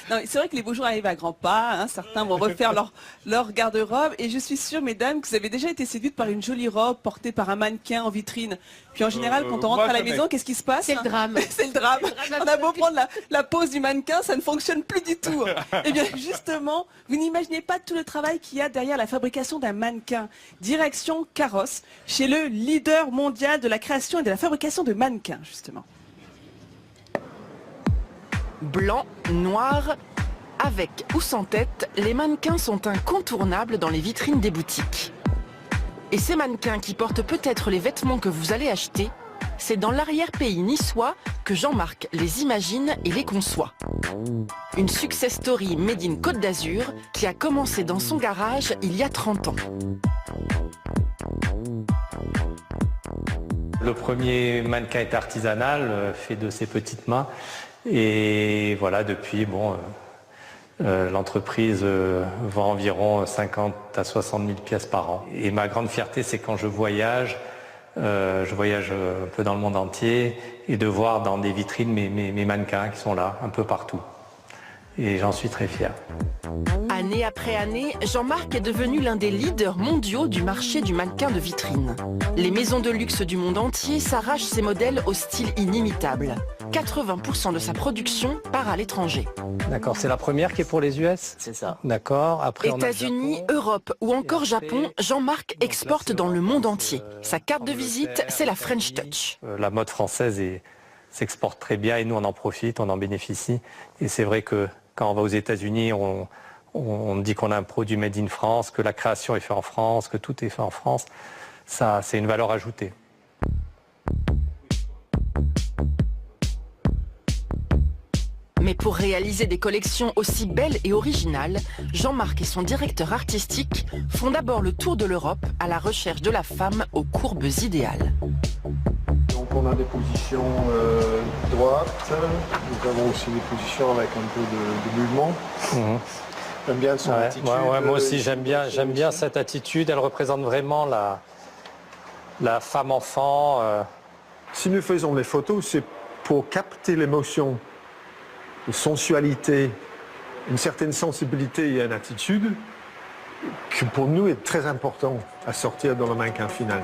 Non, c'est vrai que les beaux jours arrivent à grands pas, hein. Certains vont refaire leur garde-robe et je suis sûre, mesdames, que vous avez déjà été séduites par une jolie robe portée par un mannequin en vitrine. Puis en général, quand on rentre à la maison, qu'est-ce qui se passe? C'est le drame. C'est le drame. On a beau prendre la pose du mannequin, ça ne fonctionne plus du tout. Eh bien, justement, vous n'imaginez pas tout le travail qu'il y a derrière la fabrication d'un mannequin. Direction Carrosse, chez le leader mondial de la création et de la fabrication de mannequins, justement. Blanc, noir, avec ou sans tête, les mannequins sont incontournables dans les vitrines des boutiques. Et ces mannequins qui portent peut-être les vêtements que vous allez acheter, c'est dans l'arrière-pays niçois que Jean-Marc les imagine et les conçoit. Une success story made in Côte d'Azur qui a commencé dans son garage il y a 30 ans. Le premier mannequin est artisanal, fait de ses petites mains. Et voilà, depuis, l'entreprise vend environ 50 à 60 000 pièces par an. Et ma grande fierté, c'est quand je voyage un peu dans le monde entier, et de voir dans des vitrines mes mannequins qui sont là, un peu partout. Et j'en suis très fier. Année après année, Jean-Marc est devenu l'un des leaders mondiaux du marché du mannequin de vitrine. Les maisons de luxe du monde entier s'arrachent ses modèles au style inimitable. 80% de sa production part à l'étranger. D'accord, c'est la première qui est pour les US? C'est ça. D'accord, après États-Unis, Europe ou encore Japon, Jean-Marc exporte dans le monde entier. Sa carte de visite, c'est la French Touch. La mode française s'exporte très bien et nous on en profite, on en bénéficie. Et c'est vrai que quand on va aux États-Unis, on dit qu'on a un produit made in France, que la création est faite en France, que tout est fait en France. Ça, c'est une valeur ajoutée. Mais pour réaliser des collections aussi belles et originales, Jean-Marc et son directeur artistique font d'abord le tour de l'Europe à la recherche de la femme aux courbes idéales. Donc on a des positions droites, nous avons aussi des positions avec un peu de mouvement. J'aime bien son attitude. Moi aussi j'aime bien cette attitude, elle représente vraiment la femme enfant. Si nous faisons les photos, c'est pour capter l'émotion, de sensualité, une certaine sensibilité et une attitude qui pour nous est très important à sortir dans le mannequin final.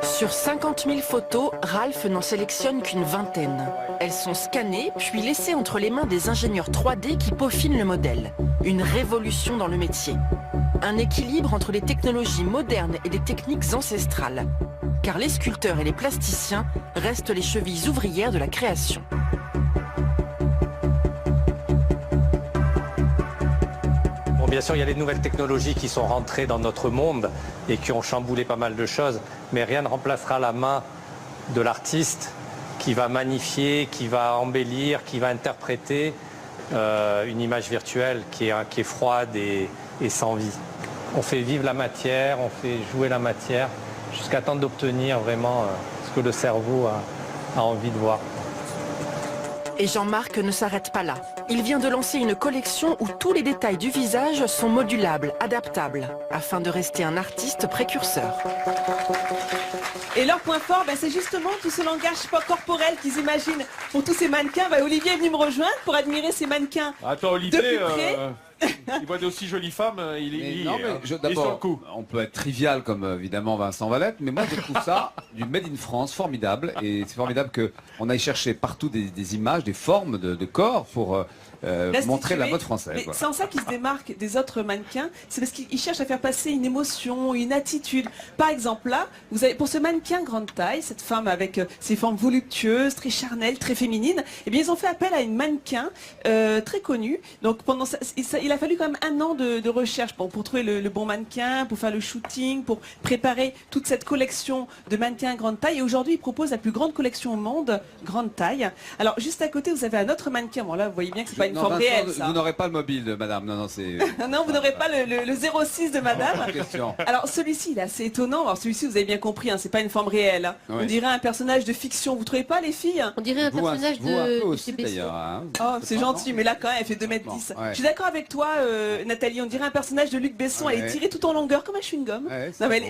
Sur 50 000 photos, Ralph n'en sélectionne qu'une vingtaine. Elles sont scannées puis laissées entre les mains des ingénieurs 3D qui peaufinent le modèle. Une révolution dans le métier. Un équilibre entre les technologies modernes et des techniques ancestrales. Car les sculpteurs et les plasticiens restent les chevilles ouvrières de la création. Bien sûr, il y a les nouvelles technologies qui sont rentrées dans notre monde et qui ont chamboulé pas mal de choses, mais rien ne remplacera la main de l'artiste qui va magnifier, qui va embellir, qui va interpréter une image virtuelle qui est froide et sans vie. On fait vivre la matière, on fait jouer la matière jusqu'à temps d'obtenir vraiment ce que le cerveau a envie de voir. Et Jean-Marc ne s'arrête pas là. Il vient de lancer une collection où tous les détails du visage sont modulables, adaptables, afin de rester un artiste précurseur. Et leur point fort, c'est justement tout ce langage corporel qu'ils imaginent pour tous ces mannequins. Olivier est venu me rejoindre pour admirer ces mannequins. Attends, Olivier, de plus près. Il voit d'aussi jolies femmes, il est sur le D'abord, coup. on peut être trivial comme évidemment Vincent Valette, mais moi je trouve ça du Made in France formidable, et c'est formidable qu'on aille chercher partout des images, des formes de corps pour montrer la mode française. C'est en ça qu'ils se démarquent des autres mannequins, c'est parce qu'ils cherchent à faire passer une émotion, une attitude. Par exemple là, vous avez pour ce mannequin grande taille, cette femme avec ses formes voluptueuses, très charnelles, très féminines, eh bien ils ont fait appel à une mannequin très connue. Donc pendant ça, il a fallu quand même 1 an de recherche pour trouver le bon mannequin, pour faire le shooting, pour préparer toute cette collection de mannequins grande taille. Et aujourd'hui, ils proposent la plus grande collection au monde, grande taille. Alors juste à côté, vous avez un autre mannequin. Bon là, vous voyez bien que c'est pas une forme réelle. Ça. Vous n'aurez pas le mobile, madame. Non, c'est. Non, vous n'aurez pas le 06 de madame. Question. Alors celui-ci, il est assez étonnant. Alors celui-ci, vous avez bien compris, c'est pas une forme réelle. Hein. Oui. On dirait un personnage de fiction. Vous trouvez pas, les filles? On dirait un personnage Vous un peu de aussi CBC. d'ailleurs. Hein. Oh, c'est gentil, mais là quand même, elle fait 2,10 m. Ouais. Je suis d'accord avec toi. toi, Nathalie, on dirait un personnage de Luc Besson. Ouais. Elle est tirée tout en longueur, comme un chewing-gum. Ouais, Non, mais bon.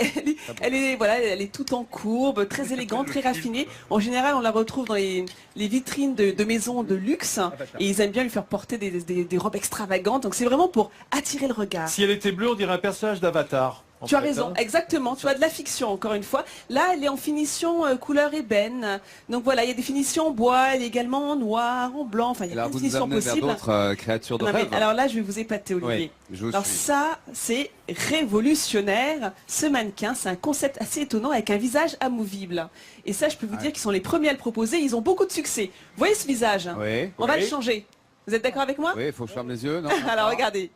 elle est toute en courbe, très élégante, très raffinée. En général, on la retrouve dans les vitrines de maisons de luxe. Et ils aiment bien lui faire porter des robes extravagantes. Donc c'est vraiment pour attirer le regard. Si elle était bleue, on dirait un personnage d'Avatar. Tu as raison, exactement. Tu as de la fiction, encore une fois. Là, elle est en finition couleur ébène. Donc voilà, il y a des finitions en bois, elle est également en noir, en blanc. Enfin, il y a plein de Vous nous finitions amenez vers possibles. d'autres créatures de Non, mais rêve. alors là, je vais vous épater, Olivier. Oui, je vous Alors suis. ça, c'est révolutionnaire. Ce mannequin, c'est un concept assez étonnant avec un visage amovible. Et ça, je peux vous dire qu'ils sont les premiers à le proposer. Ils ont beaucoup de succès. Vous voyez ce visage? Oui. On va le changer. Vous êtes d'accord avec moi? Oui, il faut que je ferme les yeux, non? Alors regardez.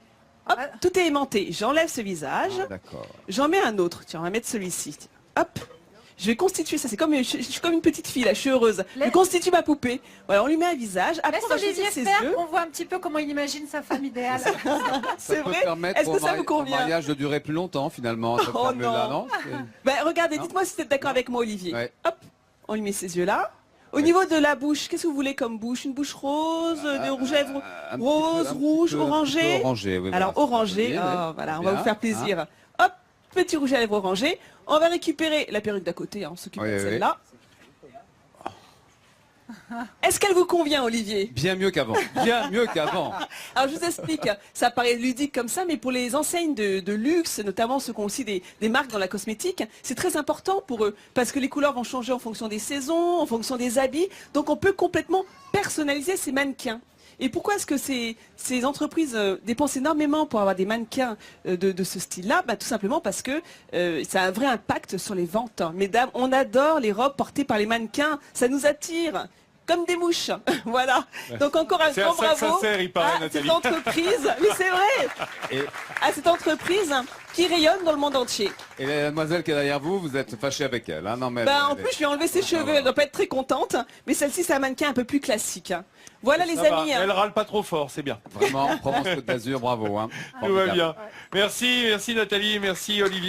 Hop, tout est aimanté. J'enlève ce visage. D'accord. J'en mets un autre. Tiens, on va mettre celui-ci. Hop. Je vais constituer ça. C'est comme je suis comme une petite fille là. Je suis heureuse. Je constitue ma poupée. Voilà, on lui met un visage. Après, on va choisir ses yeux. On voit un petit peu comment il imagine sa femme idéale. C'est Ça peut vrai. permettre Est-ce que ça vous pour un convient? mariage de durer plus longtemps finalement. cette Oh formule-là, non. C'est- Ben, regardez, Non. dites-moi si vous êtes d'accord avec moi, Olivier. Ouais. Hop, on lui met ses yeux là. Au niveau de la bouche, qu'est-ce que vous voulez comme bouche? Une bouche rose, de rouge à lèvres un petit rose, peu- un rouge, petit peu orangé? orangé, oui, Alors voilà, orangé, c'est bien, oh, voilà, c'est on va bien, vous faire plaisir. Hop, petit rouge à lèvres orangé. On va récupérer la perruque d'à côté, hein, on s'occupe Oui, de oui. celle-là. Est-ce qu'elle vous convient, Olivier? Bien mieux qu'avant. Bien mieux qu'avant. Alors je vous explique, ça paraît ludique comme ça, mais pour les enseignes de luxe, notamment ceux qui ont aussi des marques dans la cosmétique, c'est très important pour eux, parce que les couleurs vont changer en fonction des saisons, en fonction des habits, donc on peut complètement personnaliser ces mannequins. Et pourquoi est-ce que ces entreprises dépensent énormément pour avoir des mannequins de ce style-là? Tout simplement parce que ça a un vrai impact sur les ventes. Mesdames, on adore les robes portées par les mannequins, ça nous attire. Comme des mouches, voilà. Donc encore un C'est à grand ça que ça bravo sert, il paraît, à Nathalie. cette entreprise, mais c'est vrai, Et, à cette entreprise qui rayonne dans le monde entier. et la demoiselle qui est derrière vous, vous êtes fâché avec elle. Hein, non, mais En plus, je lui ai enlevé ses cheveux, elle doit pas être très contente, mais celle-ci, c'est un mannequin un peu plus classique. Voilà les Ça va, amis. Elle râle pas trop fort, c'est bien. Vraiment, Provence Côte d'Azur, bravo. Hein. Tout va Formidable. bien. Merci Nathalie, merci Olivier.